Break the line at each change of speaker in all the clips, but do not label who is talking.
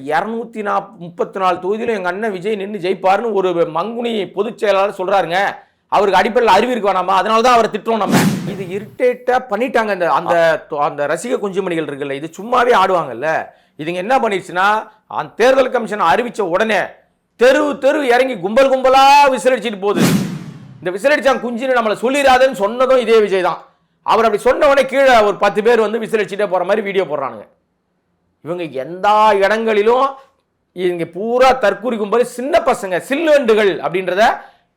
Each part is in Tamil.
234 தொகுதியிலும் எங்க அண்ணன் விஜய் நின்று ஜெயிப்பாருன்னு ஒரு மங்குனி பொதுச் செயலாளர் சொல்றாருங்க. அவருக்கு அடிப்படையில் அறிவு இருக்கு வேணாமா? அதனாலதான் அவரை திட்டுறோம் நம்ம. இது இரிட்டேட்டா பண்ணிட்டாங்க. அந்த அந்த ரசிக குஞ்சுமணிகள் இருக்குல்ல, இது சும்மாவே ஆடுவாங்கல்ல. இதுங்க என்ன பண்ணிடுச்சுன்னா, அந்த தேர்தல் கமிஷன் அறிவிச்ச உடனே தெரு இறங்கி கும்பல் கும்பலா விசிலடிச்சிட்டு போகுது. இந்த விசிலடிச்சாங்க குஞ்சுன்னு நம்மளை சொல்லிடாதுன்னு சொன்னதும் இதே விஜய் தான். அவர் அப்படி சொன்ன உடனே கீழே ஒரு 10 பேர் வந்து விசிலடிச்சுட்டே போற மாதிரி வீடியோ போடுறானுங்க. இவங்க எந்த இடங்களிலும் இங்க பூரா தற்கூரி கும்பல், சின்ன பசங்க சில்லுவண்டுகள் அப்படின்றத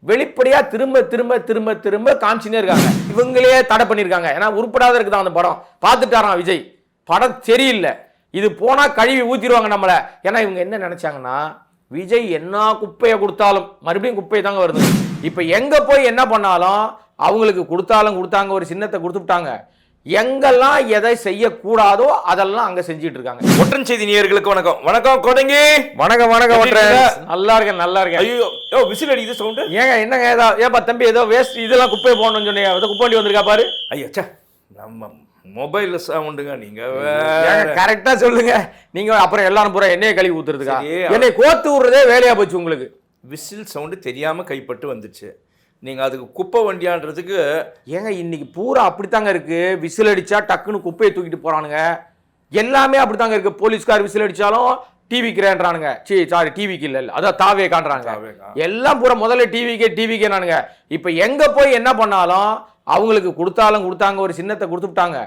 வெளிப்படையா திரும்ப திரும்ப திரும்ப திரும்ப காமிச்சுனே இருக்காங்க. இவங்களே தடை பண்ணிருக்காங்க. ஏன்னா உருப்படாத இருக்குதான் அந்த படம். பார்த்துட்டாராம் விஜய், படம் சரியில்லை, இது போனா கழுவி ஊத்திடுவாங்க நம்மள. ஏன்னா இவங்க என்ன நினைச்சாங்கன்னா, விஜய் என்ன குப்பையை கொடுத்தாலும் மறுபடியும் குப்பை தாங்க வருது. இப்ப எங்க போய் என்ன பண்ணாலும் அவங்களுக்கு கொடுத்தாங்க, ஒரு சின்னத்தை கொடுத்துட்டாங்க. எங்கெல்லாம் எதை செய்யக்கூடாதோ அதெல்லாம் அங்க செஞ்சிட்டு இருக்காங்க.
ஒற்றன் செய்தி நேயர்களுக்கு வணக்கம். வணக்கம் கோடங்கி.
வணக்கம் ஒற்றன். நல்லா இருக்கேன்.
ஐயோ விசில் அடிக்குது சவுண்ட்.
ஏங்க என்னங்க ஏப்பா தம்பி, ஏதோ வேஸ்ட் இதெல்லாம் குப்பையை போடணும்னு சொன்னீங்க, ஏதோ குப்பை வண்டி வந்திருக்கா பாரு.
ஐயோ நம்ம மொபைல்ல சவுண்டுங்க. நீங்க
கரெக்டா சொல்லுங்க. நீங்க அப்புறம் எல்லாரும் பூரா எண்ணெயை கழுவி ஊத்துறதுக்கா? என்னை கோத்து விடுறதே வேலையா போச்சு உங்களுக்கு.
விசில் சவுண்டு தெரியாம கைப்பட்டு வந்துச்சு. நீங்க அதுக்கு குப்பை வண்டியான்றதுக்கு
ஏங்க இன்னைக்கு பூரா அப்படித்தாங்க இருக்கு. விசில் அடிச்சா டக்குன்னு குப்பையை தூக்கிட்டு போறானுங்க. எல்லாமே அப்படித்தாங்க இருக்கு. போலீஸ்கார் விசில் அடிச்சாலும் டிவிக்கிறேன்றானுங்க. சாரி டிவிக்கு இல்ல, அதான் தாவே காண்றாங்க. எல்லாம் பூரா முதல்ல டிவிக்கே நானுங்க. இப்ப எங்க போய் என்ன பண்ணாலும் அவங்களுக்கு கொடுத்தாங்க, ஒரு சின்னத்தை கொடுத்துட்டாங்க.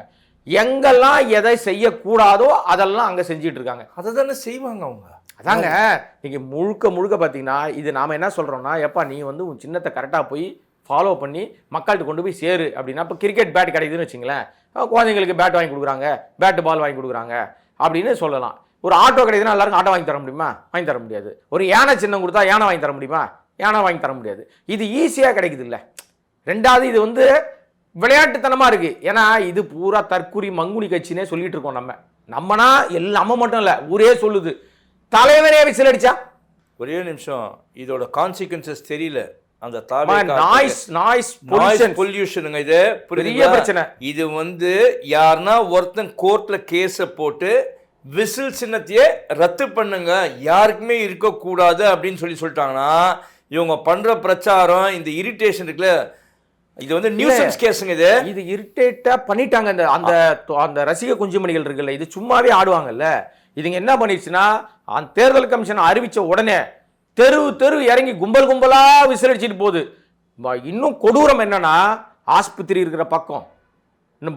எங்கெல்லாம் எதை செய்யக்கூடாதோ அதெல்லாம் அங்க செஞ்சிட்டு இருக்காங்க.
அதை தானே செய்வாங்க அவங்க.
அதாங்க நீங்க முழுக்க பாத்தீங்கன்னா, இது நாம என்ன சொல்றோம்னா, எப்பா நீ வந்து உன் சின்னத்தை கரெக்டா போய் ஃபாலோ பண்ணி மக்கள்கிட்ட கொண்டு போய் சேரு அப்படின்னா, இப்போ கிரிக்கெட் பேட் கிடைக்குதுன்னு வச்சுங்களேன், குழந்தைங்களுக்கு பேட் வாங்கி கொடுக்குறாங்க, பேட்டு பால் வாங்கி கொடுக்குறாங்க அப்படின்னு சொல்லலாம். ஒரு ஆட்டோ கிடைக்குதுன்னா எல்லாருக்கும் ஆட்டோ வாங்கி தர முடியுமா? வாங்கி தர முடியாது. ஒரு யானை சின்னம் கொடுத்தா யானை வாங்கி தர முடியுமா? யானை வாங்கி தர முடியாது. இது ஈஸியாக கிடைக்குது இல்லை. ரெண்டாவது இது வந்து விளையாட்டுத்தனமா இருக்கு. ஏன்னா இது பூரா தற்குறி மங்குனி கட்சினே சொல்லிட்டு இருக்கோம். நம்மனா நம்ம மட்டும் இல்ல, ஊரே சொல்லுது. தலைவரே விசில் அடிச்சா
ஒரே நிமிஷம், இதோட கான்சிக்வன்சஸ் தெரியல. அந்த
நாய்ஸ்
பொல்யூஷனுங்க. இது
பெரிய பிரச்சனை.
இது வந்து யாருன்னா ஒருத்தன் கோர்ட்ல கேஸ போட்டு விசில் சின்னத்தையே ரத்து பண்ணுங்க, யாருக்குமே இருக்கக்கூடாது அப்படின்னு சொல்லிட்டாங்கன்னா, இவங்க பண்ற பிரச்சாரம் இந்த இரிட்டேஷன் இருக்குல்ல, இது வந்து நியூசன்ஸ் கேஸுங்க.
இது இரிட்டேட்டா பண்ணிட்டாங்க. அந்த அந்த ரசிக குஞ்சுமணிகள் இருக்குல்ல, இது சும்மாவே ஆடுவாங்கல்ல. இதுங்க என்ன பண்ணிடுச்சுன்னா, அந்த தேர்தல் கமிஷன் அறிவிச்ச உடனே தெரு இறங்கி கும்பல் கும்பலா விசிலடிச்சிட்டு போகுது. இன்னும் கொடூரம் என்னன்னா, ஆஸ்பத்திரி இருக்கிற பக்கம், இன்னும்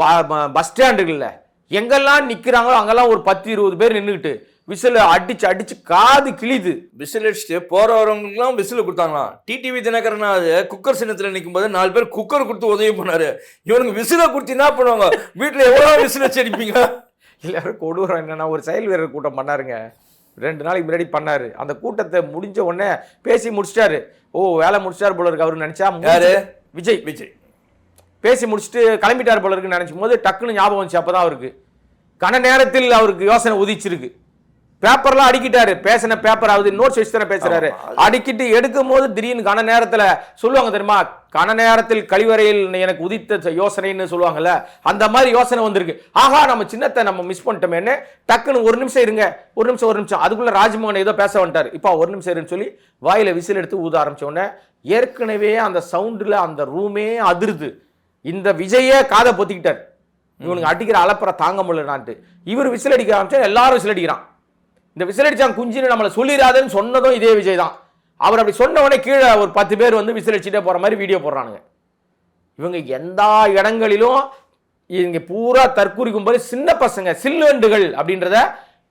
பஸ் ஸ்டாண்டுகள்ல எங்கெல்லாம் நிக்கிறாங்களோ அங்கெல்லாம் ஒரு 10-20 பேர் நின்றுக்கிட்டு விசில் அடிச்சு காது கிழிது.
விசில் அடிச்சுட்டு போறவங்களுக்குலாம் விசில் கொடுத்தாங்களாம். டிடிவி தினகரன் குக்கர் சின்னத்துல நிற்கும் போது 4 பேர் குக்கர் கொடுத்து உதவி பண்ணாரு. இவனுக்கு விசில கொடுத்து என்ன பண்ணுவாங்க? வீட்டுல எவ்வளவு விசில் வச்சு அடிப்பீங்க?
எல்லாரும் கொடூரம் என்னன்னா, ஒரு செயல் வீரர் கூட்டம் பண்ணாருங்க, 2 நாளைக்கு முன்னாடி பண்ணாரு. அந்த கூட்டத்தை முடிஞ்ச உடனே பேசி முடிச்சிட்டாரு. வேலை முடிச்சிட்டாரு போல இருக்கு அவரு நினைச்சா.
யாரு?
விஜய் பேசி முடிச்சுட்டு கிளம்பிட்டார் போல இருக்குன்னு நினைச்சும் போது டக்குன்னு ஞாபகம் வந்துச்சு. அப்பதான் அவருக்கு கன நேரத்தில் அவருக்கு யோசனை உதிச்சிருக்கு. பேப்பர்லாம் அடிக்கிட்டாரு. பேசின பேப்பர் ஆகுது, நோட்ஸ் வச்சு தானே பேசுறாரு. அடிக்கிட்டு எடுக்கும் போது திடீர்னு கன நேரத்துல சொல்லுவாங்க தெரியுமா, கன நேரத்தில் கழிவறையில் எனக்கு உதித்த யோசனைன்னு சொல்லுவாங்கல்ல, அந்த மாதிரி யோசனை வந்திருக்கு. ஆகா நம்ம சின்னத்தை நம்ம மிஸ் பண்ணிட்டோமேன்னு டக்குன்னு ஒரு நிமிஷம் இருங்க, ஒரு நிமிஷம் அதுக்குள்ள ராஜ்மோகன் ஏதோ பேச வந்துட்டாரு. இப்போ ஒரு நிமிஷம் இருன்னு சொல்லி வாயில விசில் எடுத்து ஊத ஆரம்பிச்ச உடனே ஏற்கனவே அந்த சவுண்டுல அந்த ரூமே அதிருது. இந்த விஜயே காதை பொத்திக்கிட்டார். இவனுக்கு அடிக்கிற அலப்பற தாங்க முடியலனான்ட்டு இவர் விசில் அடிக்க ஆரம்பிச்சா எல்லாரும் விசில் அடிக்கிறான். இந்த விசில் அடிச்சாங்க குஞ்சுன்னு நம்மளை சொல்லிடாதுன்னு சொன்னதும் இதே விஜய் தான். அவர் அப்படி சொன்ன உடனே கீழே ஒரு 10 பேர் வந்து விசில் அடிச்சுட்டே போற மாதிரி வீடியோ போடுறானுங்க. இவங்க எந்த இடங்களிலும் இங்க பூரா தற்கூரி கும்பல், சின்ன பசங்க சில்லுவண்டுகள் அப்படின்றத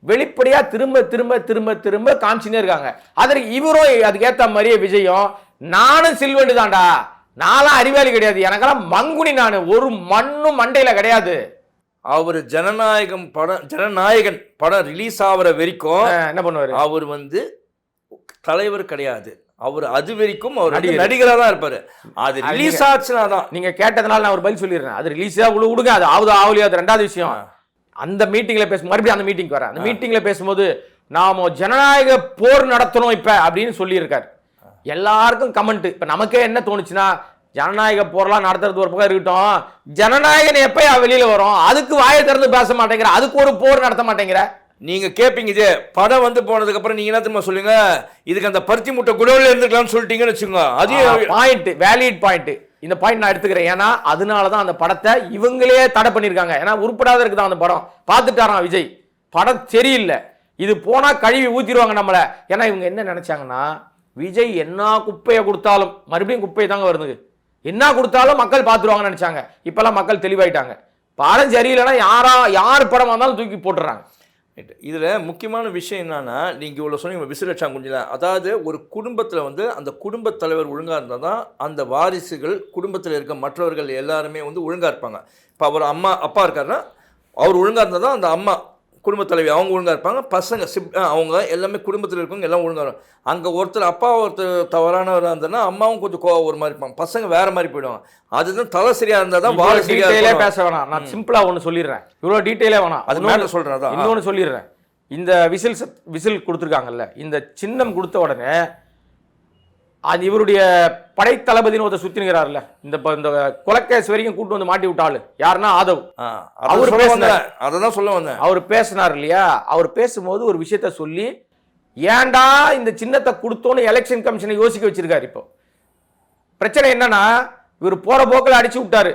வெளிப்படையா திரும்ப திரும்ப திரும்ப திரும்ப காமிச்சுனே இருக்காங்க. அதற்கு இவரும் அதுக்கேற்ற மாதிரியே விஜயம், நானும் சில்வண்டு தான்டா, நான்லாம் அறிவாளி கிடையாது, எனக்கெல்லாம் மங்குனி, நான் ஒரு மண்ணும் மண்டையில கிடையாது.
அவர் ஜனநாயகன் படம் ரிலீஸ் ஆகிற வரைக்கும்
என்ன பண்ணுவாரு? அவர்
வந்து தலைவர் கிடையாது. அவர் அது வரைக்கும் அவர் நடிகரா தான் இருப்பாரு. அது ரிலீஸ் ஆச்சுனா தான்.
நீங்க கேட்டதுனால நான் ஒரு பதில் சொல்லிடுறேன். அது ரிலீஸா விடுங்க, அது ஆவலியா, அது ரெண்டாவது விஷயம். அந்த மீட்டிங்ல பேசும் மறுபடியும் அந்த மீட்டிங் வர அந்த மீட்டிங்ல பேசும்போது நாம ஜனநாயக போர் நடத்தணும் இப்ப அப்படின்னு சொல்லி இருக்காரு. எல்லாருக்கும் கமெண்ட். இப்ப நமக்கே என்ன தோணுச்சுன்னா, ஜனநாயக போரெல்லாம் நடத்துறது ஒரு பக்கம் இருக்கட்டும், ஜனநாயகன் எப்ப வெளியில வரும்? அதுக்கு வாயை திறந்து பேச மாட்டேங்கிற, அதுக்கு ஒரு போர் நடத்த மாட்டேங்கிற.
நீங்க கேட்பீங்க இது படம் வந்து போனதுக்கு அப்புறம் நீங்க என்ன தெரியுமா சொல்லுங்க, இதுக்கு அந்த பருத்தி முட்டை குடோன்ல இருந்துக்கலாம்னு சொல்லிட்டீங்கன்னு வச்சுக்கோங்க. அதே
பாயிண்ட், வேலிட் பாயிண்ட். இந்த பாயிண்ட் நான் எடுத்துக்கிறேன். ஏன்னா அதனாலதான் அந்த படத்தை இவங்களே தடை பண்ணிருக்காங்க. ஏன்னா உருப்படாத இருக்குதான் அந்த படம். பார்த்துட்டாராம் விஜய், படம் சரியில்லை, இது போனா கழுவி ஊத்திடுவாங்க நம்மள. ஏன்னா இவங்க என்ன நினைச்சாங்கன்னா, விஜய் என்ன குப்பையை கொடுத்தாலும் மறுபடியும் குப்பை தாங்க வருது, என்ன கொடுத்தாலும் மக்கள் பார்த்துருவாங்கன்னு நினைச்சாங்க. இப்பெல்லாம் மக்கள் தெளிவாயிட்டாங்க. படம் சரியில்லைன்னா யார் படம் வந்தாலும் தூக்கி போட்டுறாங்க.
இதில் முக்கியமான விஷயம் என்னன்னா, நீங்கள் இவ்வளோ சொன்னீங்க விசிலட்சம் குஞ்சில, அதாவது ஒரு குடும்பத்தில் வந்து அந்த குடும்பத் தலைவர் ஒழுங்காக இருந்தால் தான் அந்த வாரிசுகள் குடும்பத்தில் இருக்க மற்றவர்கள் எல்லாருமே வந்து ஒழுங்காக இருப்பாங்க. இப்போ அவர் அப்பா இருக்காருன்னா அவர் ஒழுங்காக இருந்தால் தான் அந்த அம்மா குடும்பத் தலைவி அவங்க ஒழுங்காக இருப்பாங்க, பசங்க அவங்க எல்லாமே குடும்பத்தில் இருக்கவங்க எல்லாம் ஒழுங்காக இருக்கும். அங்கே அப்பா ஒருத்தர் தவறானவராக இருந்ததுன்னா அம்மாவும் கொஞ்சம் ஒரு மாதிரி இருப்பாங்க, பசங்க வேற மாதிரி போயிடுவாங்க. அதுதான் தலை சரியாக இருந்தால் தான் வாரிசு
டீட்டெயிலே பேச வேணாம். நான் சிம்பிளாக ஒன்று சொல்லிடுறேன், இவ்வளோ டீட்டெயிலே வேணாம்.
அது மேலே சொல்கிறேன். தான்
இன்னொன்று சொல்லிடுறேன். இந்த விசில் கொடுத்துருக்காங்கல்ல, இந்த சின்னம் கொடுத்த உடனே அது இவருடைய படைத்தளபதினு ஒருத்தர் சுத்தினுகிறார்ல, இந்த கொலைக்கேஸ் வரைக்கும் கூட்டு வந்து மாட்டி விட்டாள் யாருன்னா ஆதவ். அவர்
அதான் சொல்ல வந்தேன்.
அவர் பேசினார் இல்லையா, அவர் பேசும்போது ஒரு விஷயத்த சொல்லி ஏன்டா இந்த சின்னத்தை கொடுத்தோன்னு எலெக்ஷன் கமிஷனை யோசிக்க வச்சிருக்காரு. இப்போ பிரச்சனை என்னன்னா, இவர் போற போக்கில் அடிச்சு விட்டாரு.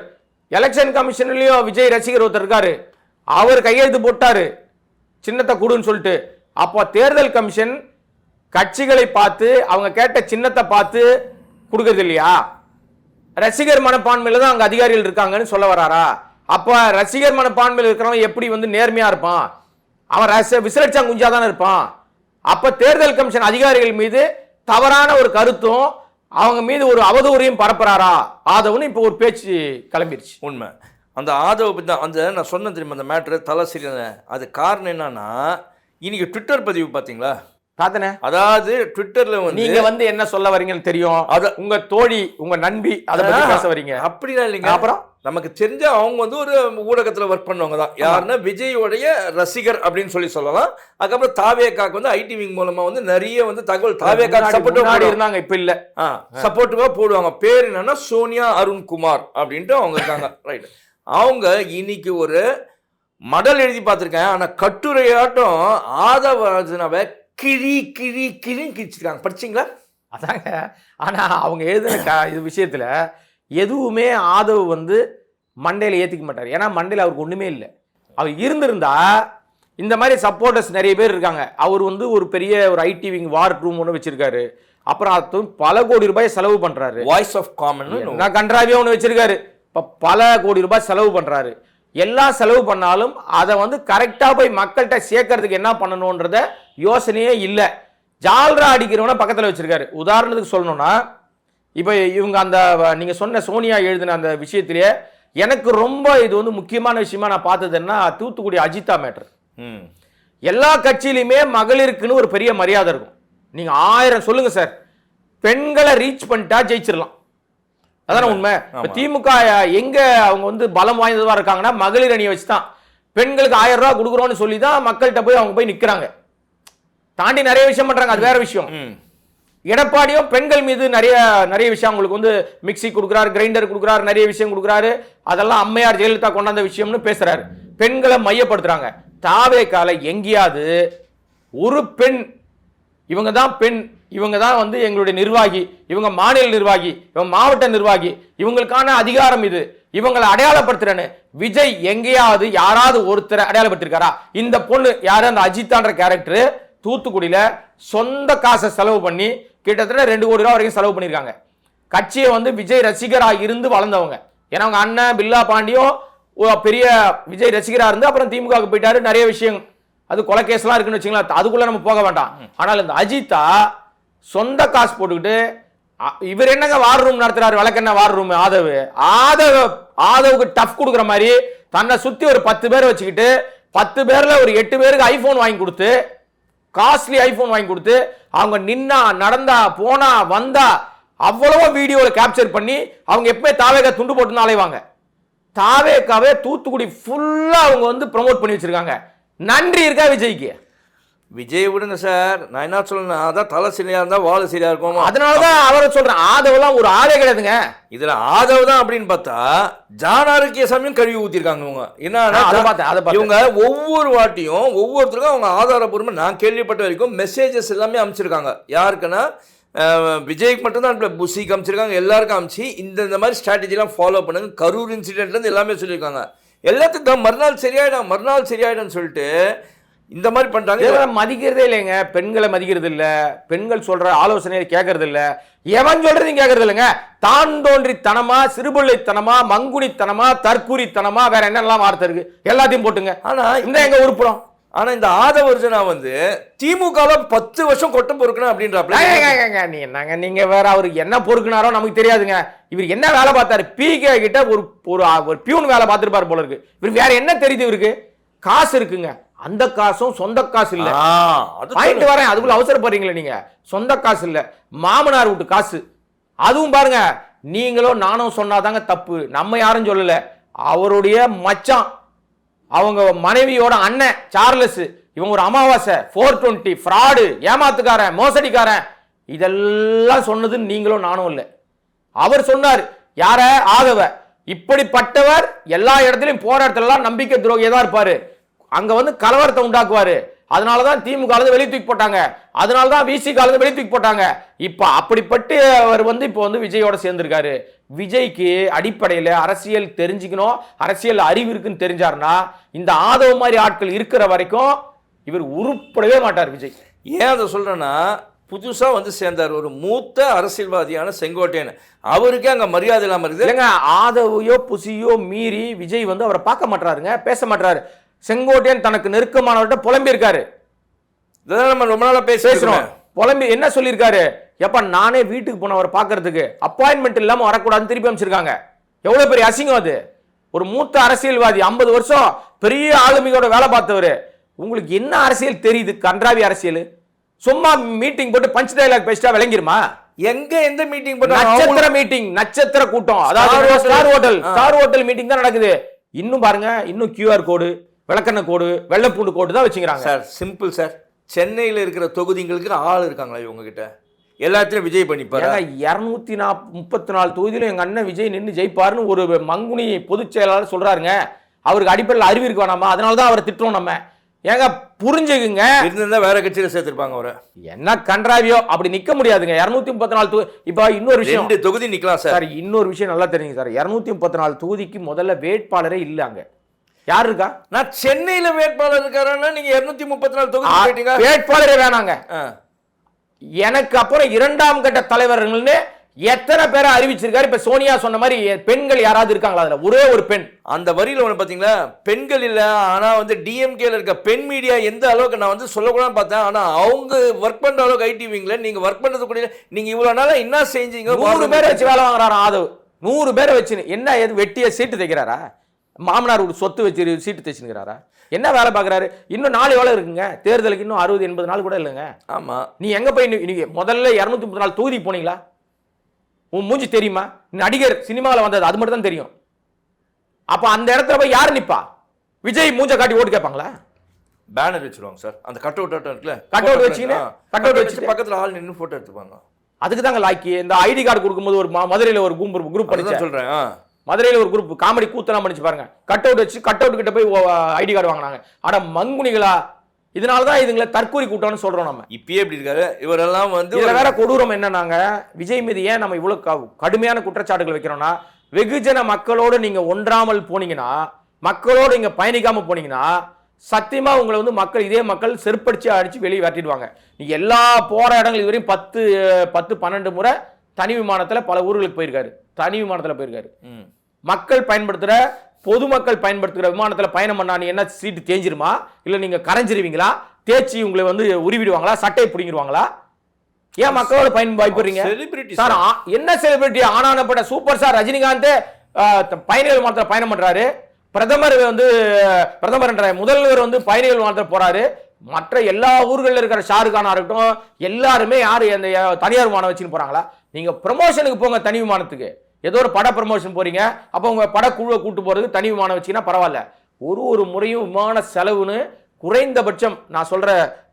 எலெக்ஷன் கமிஷன்லயும் விஜய் ரசிகர் ஒருத்தர் இருக்காரு, அவர் கையெழுத்து போட்டாரு சின்னத்தை கொடுன்னு சொல்லிட்டு. அப்போ தேர்தல் கமிஷன் கட்சிகளை பார்த்து அவங்க கேட்ட சின்னத்தை பார்த்து கொடுக்கறது இல்லையா? ரசிகர் மனப்பான்மையில தான் அங்க அதிகாரிகள் இருக்காங்கன்னு சொல்ல வராரா? அப்ப ரசிகர் மனப்பான்மையில் இருக்கிறவன் எப்படி வந்து நேர்மையா இருப்பான்? அவன் விசிலடிச்சா குஞ்சா தானே இருப்பான். அப்ப தேர்தல் கமிஷன் அதிகாரிகள் மீது தவறான ஒரு கருத்தும் அவங்க மீது ஒரு அவதூறையும் பரப்புறாரா ஆதவன்னு இப்போ ஒரு பேச்சு கிளம்பிடுச்சு.
உண்மை. அந்த ஆதவ பத்தி தான் அந்த நான் சொன்ன தெரியுமா அந்த மேட்ரு தலை சீரியல். அது காரணம் என்னன்னா, இன்னைக்கு ட்விட்டர் பதிவு பார்த்தீங்களா?
பார்த்தனே.
அதாவது ட்விட்டர்ல வந்து
நீங்க வந்து என்ன சொல்ல வரீங்கன்னு தெரியும். அது உங்க தோழி உங்க நண்பி அதை பத்தி பேச வரீங்க.
அப்படிலாம் இல்லைங்க.
அப்புறம்
நமக்கு தெரிஞ்ச அவங்க வந்து ஒரு ஊடகத்தில் ஒர்க் பண்ணவங்க தான். யாருன்னா விஜயோடைய ரசிகர் அப்படின்னு சொல்லலாம். அதுக்கப்புறம் தாவேக்காக்கு வந்து ஐடி விங் மூலமா வந்து நிறைய வந்து தகவல் தாவேக்காக்கு சப்போர்ட்டிவா இருந்தாங்க. இப்ப இல்ல சப்போர்ட்டிவா போடுவாங்க. பேர் என்னன்னா சோனியா அருண்குமார் அப்படின்ட்டு அவங்க இருக்காங்க. ரைட். அவங்க இன்னைக்கு ஒரு மடல் எழுதி பார்த்துருக்கேன். ஆனா கட்டுரையாட்டம் ஆதவராஜனாவை கிழிச்சிருக்காங்க. படிச்சிங்களா?
அதாங்க. ஆனா அவங்க எழுதின இது விஷயத்துல எதுவுமே ஆதவ் வந்து மண்டையில ஏத்திக்க மாட்டார். ஏன்னா மண்டையில அவருக்கு ஒண்ணுமே இல்லை. அவர் இருந்திருந்தா இந்த மாதிரி சப்போர்ட்டர்ஸ் நிறைய பேர் இருக்காங்க. அவர் வந்து ஒரு பெரிய ஒரு ஐடி விங் வார் ரூம் ஒன்று வச்சிருக்காரு. அப்புறம் அது பல கோடி ரூபாய் செலவு பண்றாரு.
வாய்ஸ் ஆஃப் காமன்
நான் கன்றாவியா ஒன்று வச்சிருக்காரு. இப்ப பல கோடி ரூபாய் செலவு பண்றாரு. எல்லாம் செலவு பண்ணாலும் அதை வந்து கரெக்டா போய் மக்கள்கிட்ட சேர்க்கறதுக்கு என்ன பண்ணணும்ன்றத யோசனையே இல்லை. ஜால்ரா அடிக்கிறவன பக்கத்தில் வச்சிருக்காரு. உதாரணத்துக்கு சொல்லணும்னா, இப்போ இவங்க அந்த நீங்க சொன்ன சோனியா எழுதின அந்த விஷயத்திலேயே எனக்கு ரொம்ப இது வந்து முக்கியமான விஷயமா நான் பார்த்ததுன்னா, தூத்துக்குடி அஜிதா மேட்டர். எல்லா கட்சியிலுமே மகளிருக்குன்னு ஒரு பெரிய மரியாதை இருக்கும். நீங்க 1000 சொல்லுங்க சார், பெண்களை ரீச் பண்ணிட்டா ஜெயிச்சிடலாம். அதான உண்மை. திமுக எங்க அவங்க வந்து பலம் வாய்ந்ததா இருக்காங்கன்னா மகளிர் அணியை வச்சுதான். பெண்களுக்கு 1000 ரூபாய் கொடுக்குறோம்னு சொல்லி தான் மக்கள்கிட்ட போய் அவங்க போய் நிக்கிறாங்க. தாண்டி நிறைய விஷயம் பண்றாங்க, அது வேற விஷயம். எடப்பாடியும் பெண்கள் மீது நிறைய விஷயம் அவங்களுக்கு வந்து மிக்சி கொடுக்குறாரு, கிரைண்டர் கொடுக்குறாரு, நிறைய விஷயம் கொடுக்குறாரு. அதெல்லாம் அம்மையார் ஜெயலலிதா கொண்டாந்த விஷயம்னு பேசுறாரு. பெண்களை மையப்படுத்துறாங்க. தாவேக்கால எங்கேயாவது ஒரு பெண் இவங்க தான் பெண், இவங்க தான் வந்து எங்களுடைய நிர்வாகி, இவங்க மாநில நிர்வாகி, இவங்க மாவட்ட நிர்வாகி, இவங்களுக்கான அதிகாரம் இது, இவங்களை அடையாளப்படுத்துறேன்னு விஜய் எங்கேயாவது யாராவது ஒருத்தரை அடையாளப்படுத்திருக்காரா? இந்த பொண்ணு யாரு, அந்த அஜித்தான்ற கேரக்டர் தூத்துக்குடியில சொந்த காசை செலவு பண்ணி கிட்டத்தட்ட 2 கோடி ரூபாய் வரைக்கும் செலவு பண்ணியிருக்காங்க. கட்சியை வந்து விஜய் ரசிகராக இருந்து வளர்ந்தவங்க. ஏன்னா அவங்க அண்ணன் பில்லா பாண்டியும் பெரிய விஜய் ரசிகராக இருந்து அப்புறம் திமுகவுக்கு போயிட்டாரு. நிறைய விஷயம் அது கொலைகேஸ்லாம் இருக்குன்னு வச்சுங்களா, அதுக்குள்ள நம்ம போக வேண்டாம். ஆனால் இந்த அஜித்தா சொந்த காசு போட்டுக்கிட்டு இவர் என்னங்க வார் ரூம் நடத்துறாரு, வழக்கென்ன வார் ரூம். ஆதவுக்கு டஃப் கொடுக்குற மாதிரி தன்னை சுத்தி ஒரு 10 பேரை வச்சுக்கிட்டு 10 பேர்ல ஒரு 8 பேருக்கு ஐபோன் வாங்கி கொடுத்து, காஸ்ட்லி ஐபோன் வாங்கி கொடுத்து, அவங்க நின்னா நடந்தா போனா வந்தா அவ்வளவோ வீடியோல கேப்சர் பண்ணி அவங்க எப்பவுமே தாவேக்கா துண்டு போட்டு அலைவாங்க. தாவேக்காவே தூத்துக்குடி ஃபுல்லா அவங்க வந்து ப்ரமோட் பண்ணி வச்சிருக்காங்க. நன்றி இருக்கா விஜய்க்கு?
விஜய் விடுங்க சார், நான் என்ன சொல்லணும், அதான் தலை சரியா இருந்தா வாழை சரியா இருக்கும்.
அதனாலதான் அவரை சொல்றேன், ஆதவெல்லாம் ஒரு ஆளே கிடையாதுங்க.
இதுல ஆதவ் தான் அப்படின்னு பார்த்தா ஜான் ஆரோக்கியசாமியும் கழுவி ஊத்திருக்காங்க. இவங்க என்ன, இவங்க ஒவ்வொரு வாட்டியும் ஒவ்வொருத்தருக்கும் அவங்க ஆதாரபூர்வமா நான் கேள்விப்பட்ட வரைக்கும் மெசேஜஸ் எல்லாமே அமைச்சிருக்காங்க. யாருக்குன்னா விஜய்க்கு மட்டும்தான் புசிக்கு அமைச்சிருக்காங்க, எல்லாருக்கும் அமைச்சு இந்த மாதிரி ஸ்ட்ராட்டஜிலாம் ஃபாலோ பண்ணுங்க. கரூர் இன்சிடென்ட்லேருந்து எல்லாமே சொல்லியிருக்காங்க. எல்லாத்துக்கும் மறுநாள் சரியாயிடும் சொல்லிட்டு இந்த மாதிரி பண்றாங்க.
மதிக்கிறதே இல்லைங்க, பெண்களை மதிக்கிறது இல்ல, பெண்கள் சொல்ற ஆலோசனையை கேட்கறது இல்ல, எவன் சொல்றதையும் கேட்கறது இல்லைங்க. தான் தோன்றித்தனமா, சிறுபிள்ளைத்தனமா, மங்குனித்தனமா, தற்கூரித்தனமா, வேற என்னெல்லாம் வார்த்தை இருக்கு எல்லாத்தையும் போட்டுங்க. ஆனா இந்த எங்க உருப்படும்.
ஆனா இந்த ஆதவர்ஜனா திமுக 10 வருஷம் கொட்ட பொறுக்கணும் அப்படின்றாப்ல.
நீ என்னங்க நீங்க வேற, அவருக்கு என்ன பொறுக்குனாரோ நமக்கு தெரியாதுங்க. இவர் என்ன வேலை பார்த்தாரு, பிகே கிட்ட ஒரு பியூன் வேலை பார்த்துருப்பாரு போல இருக்கு. இவர் வேற என்ன தெரியுது, இவருக்கு காசு இருக்குங்க. அந்த காசும் சொந்த காசு இல்ல. பாயிண்ட் வரேன், அதுக்குள்ள அவசரப்படுறீங்களே நீங்க. சொந்த காசு இல்ல, மாமனார் வீட்டு காசு. அதுவும் பாருங்க, நீங்களும் நானும் சொன்னாதாங்க தப்பு, நம்ம யாரும் சொல்லல. அவருடைய மச்சான், அவங்க மனைவியோட அண்ணன் சார்லஸ், இவங்க ஒரு அமாவாசை, 420 ஃப்ராடு, ஏமாத்துக்காரன், மோசடிக்காரன், இதெல்லாம் சொன்னது நீங்களும் நானும் இல்லை. அவர் சொன்னார், யார, ஆதவ. இப்படிப்பட்டவர் எல்லா இடத்துலையும் போற இடத்துல நம்பிக்கை துரோகியா தான் இருப்பாரு. அங்க கலவரத்தை உண்டாக்குவாரு. அதனாலதான் திமுக வெளியே தூக்கி போட்டாங்க, அதனாலதான் விசிக வெளியே தூக்கி போட்டாங்க. இப்ப அப்படிப்பட்டு அவர் இப்ப விஜயோட சேர்ந்திருக்காரு. விஜய்க்கு அடிப்படையில் அரசியல் தெரிஞ்சுக்கணும், அரசியல் அறிவு இருக்குன்னு தெரிஞ்சாருன்னா இந்த ஆதவ மாதிரி ஆட்கள் இருக்கிற வரைக்கும் இவர் உருப்படவே மாட்டார் விஜய்.
ஏன் அதை சொல்றேன்னா, புதுசா சேர்ந்தார் ஒரு மூத்த அரசியல்வாதியான செங்கோட்டையன், அவருக்கே அங்க மரியாதை இல்லாம இருக்குது.
இல்லைங்க, ஆதவையோ புசியோ மீறி விஜய் அவரை பார்க்க மாட்டாருங்க, பேச மாட்டாரு. செங்கோட்டையன் தனக்கு நெருக்கமானவர்கிட்ட புலம்பி இருக்காரு.
இதெல்லாம் நம்ம ரொம்ப நாளா பேசுறோம்.
புலம்பி என்ன சொல்லியிருக்காரு, எப்ப நானே வீட்டுக்கு போனவரை பார்க்கறதுக்கு அப்பாயின்மெண்ட் இல்லாம வரக்கூடாதுன்னு திருப்பி அமைச்சிருக்காங்க. எவ்வளவு பெரிய அசிங்கம் அது. ஒரு மூத்த அரசியல்வாதி, 50 வருஷம் பெரிய ஆளுமையோட வேலை பார்த்தவரு, உங்களுக்கு என்ன அரசியல் தெரியுது? கன்றாவி அரசியல். சும்மா மீட்டிங் போட்டு பஞ்ச் டயலாக் பேசிட்டா விளங்கிருமா?
எங்க எந்த மீட்டிங் போட்டு,
நட்சத்திர மீட்டிங், நட்சத்திர கூட்டம், அதாவது ஸ்டார் ஹோட்டல் மீட்டிங் தான் நடக்குது. இன்னும் பாருங்க, இன்னும் QR கோடு, விளக்கண்ண கோடு, வெள்ளப்பூண்டு கோடு தான் வச்சுக்கிறாங்க.
Sir simple sir. சென்னையில் இருக்கிற தொகுதிங்களுக்கு ஆள் இருக்காங்களா இவங்க கிட்ட? எல்லாத்தையும் விஜய் பண்ணிப்பாரு.
234 தொகுதியிலும் எங்க அண்ணன் விஜய் நின்று ஜெயிப்பாருன்னு ஒரு மங்குனி பொதுச் செயலாளர் சொல்றாருங்க. அவருக்கு அடிப்படையில் அறிவு இருக்கு வேணாமா? அதனாலதான் அவரை திட்டுறோம் நம்ம. ஏங்க புரிஞ்சுக்குங்க,
இருந்தா வேற கட்சியில சேர்த்திருப்பாங்க அவரை.
என்ன கன்றாவியோ, அப்படி நிக்க முடியாதுங்க. 234 இப்ப இன்னொரு விஷயம்,
2 தொகுதி நிக்கலாம் சார்.
இன்னொரு விஷயம் நல்லா தெரியுங்க சார், 234 தொகுதிக்கு முதல்ல வேட்பாளரே இல்லங்க. யார் இருக்கா?
நான் சென்னையில வேட்பாளர் இருக்காருன்னா நீங்க 234 தொகுதி கேட்டீங்க.
வேட்பாளரே வேணாங்க. எனக்கு அப்புறம் 2ஆம் கட்ட தலைவர்கள்னு எத்தனை பேரை அறிவிச்சிருக்காரு. இப்ப சோனியா சொன்ன மாதிரி பெண்கள் யாராவது இருக்காங்களா? அதுல ஒரே ஒரு பெண்.
அந்த வரியில ஒண்ணு பாத்தீங்களா, பெண்கள் இல்ல. ஆனா டிஎம்கேல இருக்க பெண் மீடியா எந்த அளவுக்கு நான் சொல்லக்கூடாது பார்த்தேன். ஆனா அவங்க ஒர்க் பண்ற அளவுக்கு ஐடிவிங்கள நீங்க ஒர்க் பண்றது கூட நீங்க இவ்வளவு நாளா என்ன செஞ்சீங்க?
100 பேரை வச்சு வேலை வாங்குறாரா ஆதவ்? 100 பேரை வச்சு என்ன வெட்டிய சீட்டு தைக்கிறாரா? மாமனார் சொத்து வச்சு சீட்டு தைச்சுக்கிறாரா? என்ன வேலை பார்க்குறாரு? இன்னும் 4 வேலை இருக்குங்க. தேர்தலுக்கு இன்னும் 60-80 நாள் கூட இல்லைங்க.
ஆமா,
நீ எங்க போய் முதல்ல 234 தொகுதிக்கு போனீங்களா? உன் மூஞ்சி தெரியுமா? நடிகர் சினிமாவில் வந்தது அது மட்டும் தான் தெரியும். அப்ப அந்த இடத்துல போய் யாரு நிப்பா? விஜய் மூஞ்ச காட்டி ஓட்டு கேட்பாங்களா?
பேனர் வச்சிருவாங்க சார். அந்த கட் அவுட் இருக்குல்ல,
கட் அவுட் வச்சு
பக்கத்துல ஆள் நின்று போட்டோ எடுத்துப்பாங்க.
அதுக்கு தாங்க லாக்கி. இந்த ஐடி கார்டு கொடுக்கும்போது ஒரு மதுரையில் ஒரு குரூப் படிச்சு
சொல்றேன்,
மதுரையில் ஒரு குரூப் காமெடி கூத்தெல்லாம் பண்ணிச்சு பாருங்க. கட் அவுட் வச்சு கட் அவுட் கிட்ட போய் ஐடி கார்டு வாங்கினாங்க. ஆனா மங்குனிகளா? இதனாலதான் இதுங்களை தற்கூரி கூட்டம்னு சொல்றோம் நம்ம.
இப்பயே எப்படி இருக்காரு இவரெல்லாம்
இதுல வேற கொடூரம் என்னன்னாங்க, விஜய் மீது ஏன் நம்ம இவ்வளவு கடுமையான குற்றச்சாட்டுகள் வைக்கிறோம்னா, வெகுஜன மக்களோடு நீங்க ஒன்றாமல் போனீங்கன்னா, மக்களோடு நீங்க பயணிக்காம போனீங்கன்னா, சத்தியமா உங்களை மக்கள் இதே மக்கள் செருப்படிச்சு அடிச்சு வெளியே விரட்டிடுவாங்க. நீங்க எல்லா போற இடங்கள் இதுவரையும் 10-12 முறை தனி விமானத்துல பல ஊர்களுக்கு போயிருக்காரு. தனி விமானத்துல போயிருக்காரு. மக்கள் பயன்படுத்துற, பொதுமக்கள் பயன்படுத்துகிற விமானத்துல பயணம் பண்ணா நீ என்ன சீட்டு தேஞ்சிருமா? இல்ல நீங்க கரைஞ்சிருவீங்களா? தேய்ச்சி உங்களை உருவிடுவாங்களா? சட்டையை பிடிங்கிடுவாங்களா? ஏன் மக்களோட பயன்படுறீங்க சார்? என்ன செலிபிரிட்டி? ஆனானப்பட்ட சூப்பர் ஸ்டார் ரஜினிகாந்த் பயணிகள் விமானத்துல பயணம் பண்றாரு. பிரதமர் பிரதமர் என்ற முதல்வர் பயணிகள் விமானத்துல போறாரு. மற்ற எல்லா ஊர்களில் இருக்கிற ஷாருக்கானா இருக்கட்டும், எல்லாருமே யாரு அந்த தனியார் விமானம் வச்சுன்னு போறாங்களா? நீங்க ப்ரமோஷனுக்கு போங்க தனி விமானத்துக்கு. ஏதோ ஒரு பட ப்ரமோஷன் போறீங்க, அப்போ உங்க பட குழுவை கூட்டு போறது தனி விமானம் வச்சீங்கன்னா பரவாயில்ல. ஒரு முறையும் விமான செலவுன்னு குறைந்தபட்சம் நான் சொல்ற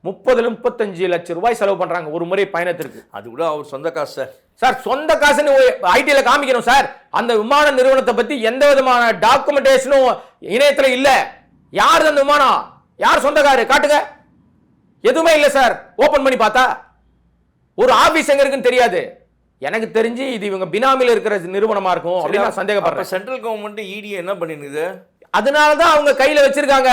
30-35 லட்சம் ரூபாய் செலவு பண்றாங்க ஒரு முறை பயணத்திற்கு.
அது கூட அவர் சொந்த காசு சார்.
சார் சொந்த காசுன்னு ஐடில காமிக்கணும் சார். அந்த விமான நிறுவனத்தை பத்தி எந்த விதமான டாக்குமெண்டேஷனும் இணையத்துல இல்ல. யார் அந்த விமானம், யார் சொந்தக்காரு காட்டுங்க. எதுவுமே இல்ல சார். ஓபன் பண்ணி பார்த்தா ஒரு ஆபீஸ் எங்க இருக்குன்னு தெரியாது. எனக்கு தெரிஞ்சு இது இவங்க பினாமில இருக்கிற நிறுவனமா இருக்கும் அப்படின்னு நான் சந்தேகப்படுறேன்.
சென்ட்ரல் கவர்மெண்ட் இடி என்ன பண்ணிருக்குது?
அதனாலதான் அவங்க கையில வச்சிருக்காங்க.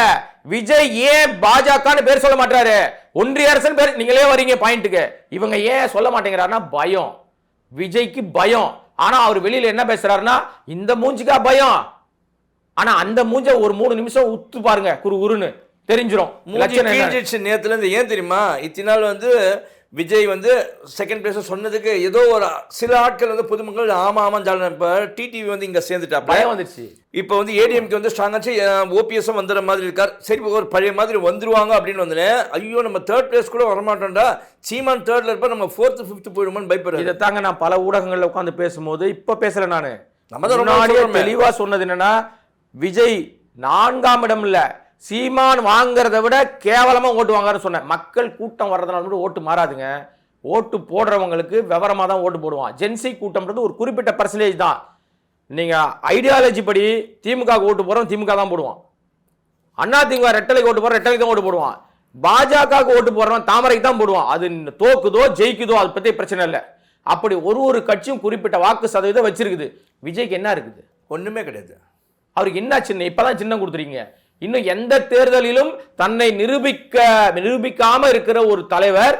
விஜய் ஏன் பாஜகன்னு பேர் சொல்ல மாட்டாரு, ஒன்றிய அரசு பேர், நீங்களே வரீங்க பாயிண்ட்டுக்கு. இவங்க ஏன் சொல்ல மாட்டேங்கிறாருன்னா பயம். விஜய்க்கு பயம். ஆனா அவர் வெளியில என்ன பேசுறாருன்னா இந்த மூஞ்சிக்கா பயம். ஆனா அந்த மூஞ்ச ஒரு 3 நிமிஷம் உத்து பாருங்க, குறுன்னு தெரிஞ்சிரும்.
நேத்துல இருந்து ஏன் தெரியுமா இத்தனை நாள் வந்து விஜய் வந்து செகண்ட் பிளேஸ் சொன்னதுக்கு ஏதோ ஒரு சில ஆட்கள் வந்து பொதுமக்கள் ஆமா ஆமா ஜாலியா. இப்ப டிடிவி வந்து இங்க சேர்ந்துட்டா
பயம் வந்துருச்சு.
இப்ப வந்து ஏடிஎம்கே வந்து ஸ்ட்ராங்காச்சு, ஓபிஎஸ் வந்துற மாதிரி இருக்கார். சரி ஒரு பழைய மாதிரி வந்துருவாங்க அப்படின்னு வந்தேன். ஐயோ நம்ம 3rd பிளேஸ் கூட வரமாட்டோம்டா, சீமான் 3rdல இருப்ப நம்ம 4th 5th போயிடுமோன்னு பயப்படுறேன்.
இதை தாங்க நான் பல ஊடகங்கள்ல உட்காந்து பேசும்போது இப்ப பேசல நானு. நம்ம தெளிவா சொன்னது என்னன்னா விஜய் 4ஆம் இடம் இல்ல, சீமான் வாங்குறதை விட கேவலமா ஓட்டு வாங்கன்னு சொன்னேன். மக்கள் கூட்டம் வர்றதுனால மட்டும் ஓட்டு மாறாதுங்க. ஓட்டு போடுறவங்களுக்கு விவரமா தான் ஓட்டு போடுவான். ஜென்சி கூட்டம்ன்றது ஒரு குறிப்பிட்ட பர்சன்டேஜ் தான். நீங்க ஐடியாலஜி படி திமுக ஓட்டு போறோம், திமுக தான் போடுவான். அண்ணா திமுக ரெட்டலைக்கு ஓட்டு போறோம், ரெட்டலைக்கு தான் ஓட்டு போடுவான். பாஜக ஓட்டு போடுறோம், தாமரைக்கு தான் போடுவான். அது தோக்குதோ ஜெயிக்குதோ அதை பத்தி பிரச்சனை இல்லை. அப்படி ஒரு கட்சியும் குறிப்பிட்ட வாக்கு சதவீதம் வச்சிருக்குது. விஜய்க்கு என்ன இருக்குது?
ஒண்ணுமே கிடையாது.
அவருக்கு என்ன சின்ன, இப்பதான் சின்னம் கொடுத்துறீங்க. இன்னும் எந்த தேர்தலிலும் தன்னை நிரூபிக்காம இருக்கிற ஒரு தலைவர்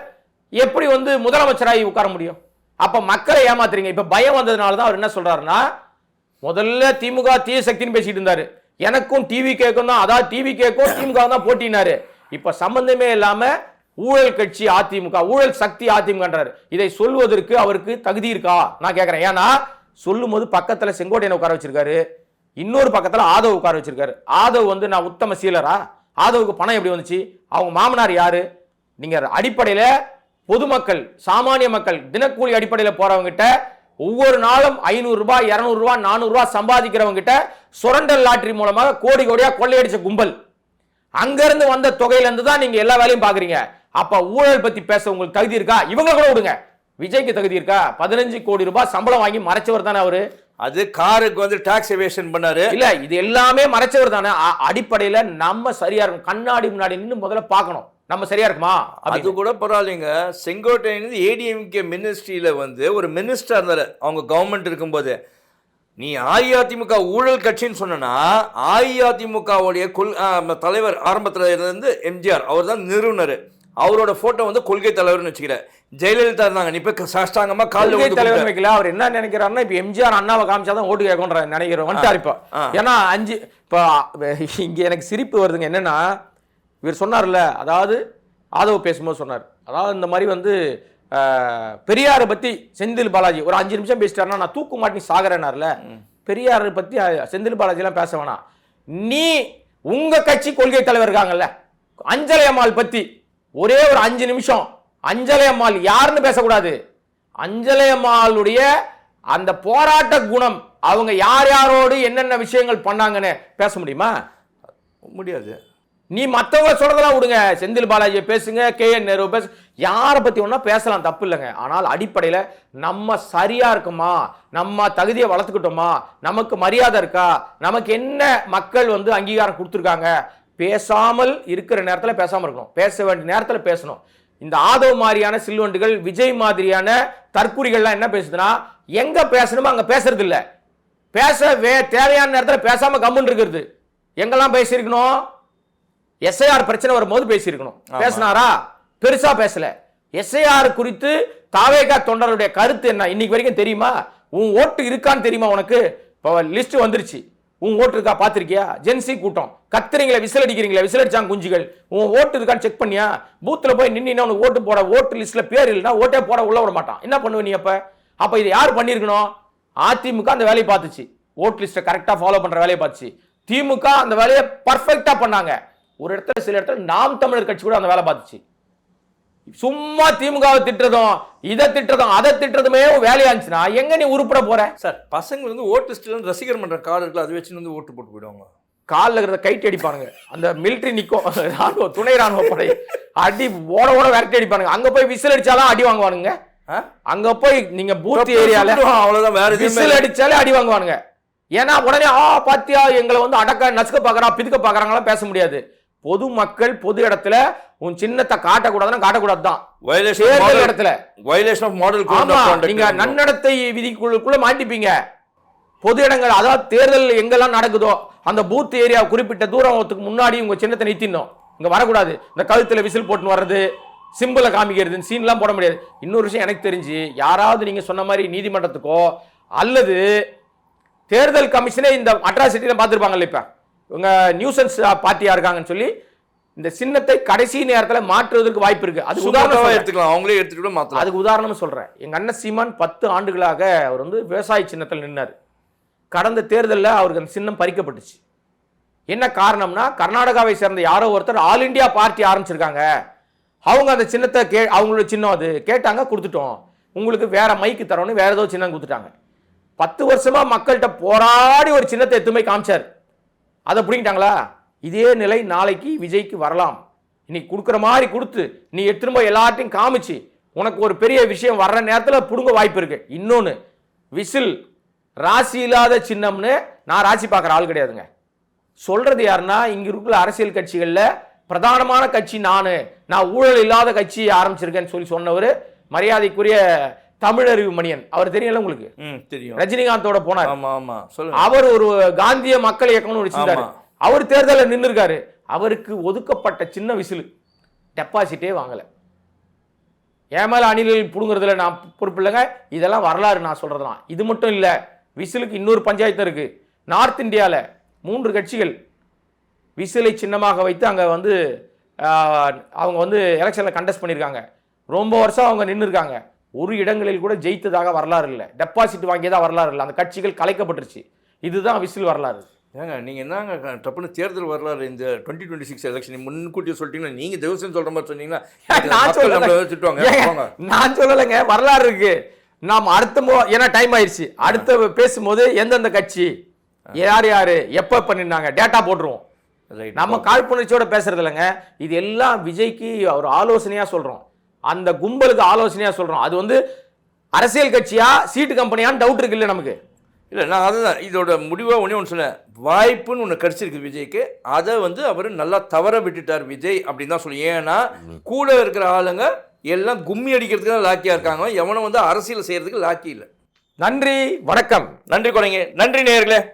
எப்படி வந்து முதலமைச்சராகி உட்கார முடியும்? அப்ப மக்களை ஏமாத்துறீங்க. இப்ப பயம் வந்ததுனால தான் அவர் என்ன சொல்றாருன்னா, முதல்ல திமுக தீய சக்தின்னு பேசிட்டு இருந்தாரு. எனக்கும் டிவி கேக்கும் தான், அதாவது டிவி கேக்கும் திமுக தான் போட்டினாரு. இப்ப சம்பந்தமே இல்லாம ஊழல் கட்சி அதிமுக, ஊழல் சக்தி அதிமுகன்றாரு. இதை சொல்வதற்கு அவருக்கு தகுதி இருக்கா நான் கேட்கிறேன். ஏன்னா சொல்லும் போது பக்கத்துல செங்கோட்டையனை உட்கார வச்சிருக்காரு, இன்னொரு பக்கத்துல ஆதவ் உட்கார வச்சிருக்காரு. ஆதவ் வந்து நான் உத்தம சீலரா? ஆதவுக்கு பணம் எப்படி வந்துச்சு? அவங்க மாமனார் யாரு? நீங்க அடிப்படையில பொதுமக்கள், சாமானிய மக்கள், தினக்கூலி அடிப்படையில் போறவங்க கிட்ட ஒவ்வொரு நாளும் 500 ரூபாய், 200 ரூபாய், 400 ரூபாய் சம்பாதிக்கிறவங்க கிட்ட சுரண்டல் லாட்டரி மூலமாக கோடி கோடியா கொள்ளையடிச்ச கும்பல். அங்க இருந்து வந்த தொகையில இருந்து தான் நீங்க எல்லா வேலையும் பாக்குறீங்க. அப்ப ஊழல் பத்தி பேச உங்களுக்கு தகுதி இருக்கா? இவங்க கூட விடுங்க, விஜய்க்கு தகுதி இருக்கா? 15 கோடி ரூபாய் சம்பளம் வாங்கி மறைச்சவர் தானே அவரு.
அது காருக்கு வந்து டாக்ஸ் எவேஷன் பண்ணாரு.
இல்ல இது எல்லாமே மறைச்சவர் தானே. அடிப்படையில நம்ம சரியா இருக்கும். கண்ணாடி முன்னாடி நின்று முதல்ல பார்க்கணும் நம்ம சரியா இருக்குமா.
அது கூட பரவாயில்லைங்க. செங்கோட்டையன் ஏடிஎம்கே மினிஸ்ட்ரியில வந்து ஒரு மினிஸ்டர் இருந்தாரு அவங்க கவர்மெண்ட் இருக்கும்போது. நீ அஇஅதிமுக ஊழல் கட்சின்னு சொன்னா அஇஅதிமுகவுடைய தலைவர் ஆரம்பத்தில் இருந்து எம்ஜிஆர் அவர் தான் நிறுவனர். அவரோட போட்டோ வந்து கொள்கை தலைவர்னு வச்சுக்கிறேன். ஜெயலலிதா இருந்தாங்க, நீ இப்ப சாஷ்டாங்கமா காலையில்
தலைவர் வைக்கல. அவர் என்ன நினைக்கிறாருன்னா இப்ப எம்ஜிஆர் அண்ணாவை காமிச்சாதான் ஓட்டு கேட்கன்ற நினைக்கிறோம் வந்துட்டார். இப்ப ஏன்னா இப்ப இங்க எனக்கு சிரிப்பு வருதுங்க. என்னன்னா இவர் சொன்னார்ல, அதாவது ஆதவ் பேசும்போது சொன்னார், அதாவது இந்த மாதிரி வந்து பெரியாரை பத்தி செந்தில் பாலாஜி ஒரு 5 நிமிஷம் பேசிட்டாருன்னா நான் தூக்கு மாட்டி சாகரேனார்ல. பெரியாரை பத்தி செந்தில் பாலாஜி எல்லாம் பேச வேணாம். நீ உங்க கட்சி கொள்கை தலைவர் இருக்காங்கல்ல, அஞ்சலை அம்மாள் பத்தி ஒரே ஒரு 5 நிமிஷம். அஞ்சலை அம்மாள் யாருன்னு பேசக்கூடாது. அஞ்சலை அம்மாளுடைய அந்த போராட்ட குணம், அவங்க யார் யாரோடு என்னென்ன விஷயங்கள் பண்ணாங்கன்னு பேச முடியுமா?
முடியாது.
நீ மற்றவங்க சொல்றதெல்லாம் விடுங்க, செந்தில் பாலாஜியை பேசுங்க, KN நேரு பேசு, யாரை பத்தி ஒன்னா பேசலாம், தப்பு இல்லைங்க. ஆனால் அடிப்படையில நம்ம சரியா இருக்குமா, நம்ம தகுதியை வளர்த்துக்கிட்டோமா, நமக்கு மரியாதை இருக்கா, நமக்கு என்ன மக்கள் வந்து அங்கீகாரம் கொடுத்துருக்காங்க, பேசாமல் இருக்கிற நேரத்தில் பேசாமல் இருக்கணும், பேச வேண்டிய நேரத்தில் பேசணும். இந்த ஆதவ் மாதிரியான சில்வண்டுகள், விஜய் மாதிரியான தற்குறிகள்லாம் என்ன பேசுதுன்னா, எங்க பேசணுமோ அங்க பேசுறது இல்ல, தேவையான நேரத்தில் பேசாம கம்முன்னு இருக்கிறது. எங்கெல்லாம் பேசியிருக்கணும்? SIR பிரச்சனை வரும்போது பேசியிருக்கணும். பேசினாரா? பெருசா பேசல. SIR குறித்து தாவேகா தொண்டருடைய கருத்து என்ன இன்னைக்கு வரைக்கும் தெரியுமா? உன் ஓட்டு இருக்கான்னு தெரியுமா உனக்கு? இப்போ லிஸ்ட் வந்துருச்சு, உன் ஓட்டு இருக்கா பாத்திருக்கியா? ஜென்சி கூட்டம் கத்துறீங்களா, விசில் அடிக்கிறீங்களா, விசில் அடிச்சாங்க குஞ்சுகள், உன் ஓட்டு இருக்கான்னு செக் பண்ணியா? பூத்துல போய் நின்று உனக்கு ஓட்டு போட, ஓட்டு லிஸ்ட்ல பேர் இல்லைன்னா ஓட்டே போட உள்ள விட மாட்டான். என்ன பண்ணுவ நீ? அப்ப இது யார் பண்ணிருக்கணும்? அதிமுக அந்த வேலையை பார்த்துச்சு, ஓட்டு லிஸ்ட்டை கரெக்டா ஃபாலோ பண்ற வேலையை பார்த்துச்சு. திமுக அந்த வேலையை பர்ஃபெக்டா பண்ணாங்க. ஒரு இடத்துல சில இடத்துல நாம் தமிழர் கட்சி கூட அந்த வேலை பார்த்துச்சு. சும்மா திமுகவை திட்டுறதும் இதை திட்டுறதும் அதை திட்டுறதுமே வேலையா இருந்துச்சுன்னா எங்க நீ உருப்பட போற?
சார், பசங்க வந்து ஓட்டு லிஸ்ட்ல ரசிகர் மன்ற கார்டு இருக்குல்ல, அதை வச்சு வந்து ஓட்டு போட்டு போயிடுவாங்க.
காலில் இருக்கிறத கைட்டு அடிப்பானுங்க. அந்த மிலிட்டரி நிற்கும், ராணுவ துணை ராணுவ படை அடி ஓட ஓட விரட்டி அடிப்பானுங்க. அங்க போய் விசில் அடிச்சாலும் அடி வாங்குவானுங்க. அங்க போய் நீங்க பூத் ஏரியால
அவ்வளவுதான், வேற
விசில் அடிச்சாலே அடி வாங்குவானுங்க. ஏன்னா உடனே பாத்தியா எங்களை வந்து அடக்க நசுக்க பாக்குறா பிதுக்க பாக்குறாங்களா பேச முடியாது. பொதுமக்கள் பொது இடத்துல உன் சின்னத்தை காட்டக்கூடாதுன்னா காட்டக்கூடாது தான் இடத்துல. நீங்க நன்னடத்தை விதிக்குள்ள மாட்டிப்பீங்க. பொது இடங்கள், அதாவது தேர்தல் எங்கெல்லாம் நடக்குதோ அந்த பூத் ஏரியா குறிப்பிட்ட தூரத்துக்கு முன்னாடி உங்க சின்னத்தை நிறுத்திடணும். இங்க வரக்கூடாது. இந்த கழுத்துல விசில் போட்டு வர்றது, சிம்பிளை காமிக்கிறது, சீன்லாம் போட முடியாது. இன்னொரு விஷயம் எனக்கு தெரிஞ்சு, யாராவது நீங்க சொன்ன மாதிரி நீதிமன்றத்துக்கோ அல்லது தேர்தல் கமிஷனே இந்த அட்ராசிட்டிலாம் பார்த்துருப்பாங்கல்ல. இப்ப இவங்க நியூசன்ஸ் பார்ட்டியா இருக்காங்கன்னு சொல்லி இந்த சின்னத்தை கடைசி நேரத்தில் மாற்றுவதற்கு வாய்ப்பு இருக்கு. அது உதாரணமா
எடுத்துக்கலாம், அவங்களே எடுத்துக்கிட்டு மாற்றலாம்.
அதுக்கு உதாரணம் சொல்றேன். எங்க அண்ணன் சீமான் 10 ஆண்டுகளாக அவர் வந்து விவசாய சின்னத்தில் நின்னார். கடந்த தேர்தலில் அவருக்கு அந்த சின்னம் பறிக்கப்பட்டுச்சு. என்ன காரணம்னா, கர்நாடகாவை சேர்ந்த யாரோ ஒருத்தர் ஆல் இண்டியா பார்ட்டி ஆரம்பிச்சிருக்காங்க, அவங்க அந்த சின்னத்தை அவங்களோட சின்னம் அது கேட்டாங்க, கொடுத்துட்டோம், உங்களுக்கு வேற மைக்கு தரோன்னு வேற ஏதோ சின்னம் கொடுத்துட்டாங்க. 10 வருஷமா மக்கள்கிட்ட போராடி ஒரு சின்னத்தை எத்துமே காமிச்சார், அதை பிடிங்கிட்டாங்களா? இதே நிலை நாளைக்கு விஜய்க்கு வரலாம். இன்னைக்கு கொடுக்குற மாதிரி கொடுத்து நீ திரும்ப எல்லாத்தையும் காமிச்சு உனக்கு ஒரு பெரிய விஷயம் வர்ற நேரத்தில் புடுங்க வாய்ப்பு இருக்கு. இன்னொன்று, விசில் ராசி இல்லாத சின்னம்னு நான் ராசி பார்க்குற ஆள் கிடையாதுங்க. சொல்றது யாருன்னா, இங்க இருக்கிற அரசியல் கட்சிகள்ல பிரதானமான கட்சி நான் ஊழல் இல்லாத கட்சி ஆரம்பிச்சிருக்கேன்னு சொல்லி சொன்னவர் மரியாதைக்குரிய தமிழறிவு மணியன். அவர் தெரியல உங்களுக்கு?
தெரியும்.
ரஜினிகாந்தோட போனார்.
அவர்
ஒரு காந்திய மக்கள் இயக்கம்னு வச்சிருந்தாரு. அவர் தேர்தலில் நின்று இருக்காரு. அவருக்கு ஒதுக்கப்பட்ட சின்ன விசில் டெபாசிட்டே வாங்கல. என் மேல அணில்கள் புடுங்கிறதுல நான் பொறுப்பு இல்லைங்க. இதெல்லாம் வரலாறு நான் சொல்றதுலாம். இது மட்டும் இல்ல, விசிலுக்கு இன்னொரு பஞ்சாயத்து இருக்கு. நார்த் இந்தியால 3 கட்சிகள் விசிலை சின்னமாக வைத்து அங்க வந்து அவங்க வந்து எலெக்ஷன்ல கண்டெஸ்ட் பண்ணியிருக்காங்க. ரொம்ப வருஷம் அவங்க நின்று இருக்காங்க. ஒரு இடங்களில் கூட ஜெயித்ததாக வரலாறு இல்லை, டெபாசிட் வாங்கியதாக வரலாறு இல்லை. அந்த கட்சிகள் கலைக்கப்பட்டுருச்சு. இதுதான் விசில் வரலாறு.
ஏங்க நீங்கள் என்னங்க டப்புன்னு தேர்தல் வரலாறு இந்த 2026 எலெக்ஷன் முன்கூட்டியே சொல்லிட்டீங்கன்னா, நீங்கள் தேவசன் சொல்கிற மாதிரி சொன்னீங்கன்னா
நான் சொல்லலைங்க, வரலாறு இருக்கு. நாம் ஏன்னா டைம் ஆயிடுச்சு, அடுத்த பேசும்போது எந்தெந்த கட்சி யார் யாரு எப்ப பண்ணிருந்தாங்க டேட்டா போட்டுருவோம். நம்ம காழ்ப்புணர்ச்சியோட பேசுறது இல்லைங்க. இது எல்லாம் விஜய்க்கு ஒரு ஆலோசனையா சொல்றோம், அந்த கும்பலுக்கு ஆலோசனையா சொல்றோம். அது வந்து அரசியல் கட்சியா சீட்டு கம்பெனியான்னு டவுட் இருக்கு இல்லை நமக்கு.
இல்லை, நான் அதுதான் இதோட முடிவாக ஒன்று சொன்னேன். வாய்ப்புன்னு ஒன்று கிடச்சிருக்கு விஜய்க்கு, அதை வந்து அவர் நல்லா தவற விட்டுட்டார் விஜய் அப்படின்னு தான் சொல்லி. ஏன்னா கூட இருக்கிற ஆளுங்க எல்லாம் கும்மி அடிக்கிறதுக்கு தான் லாக்கியாக இருக்காங்க, எவனும் வந்து அரசியல் செய்கிறதுக்கு லாக்கி இல்லை.
நன்றி, வணக்கம்.
நன்றி கொடைங்க, நன்றி நேயர்களே.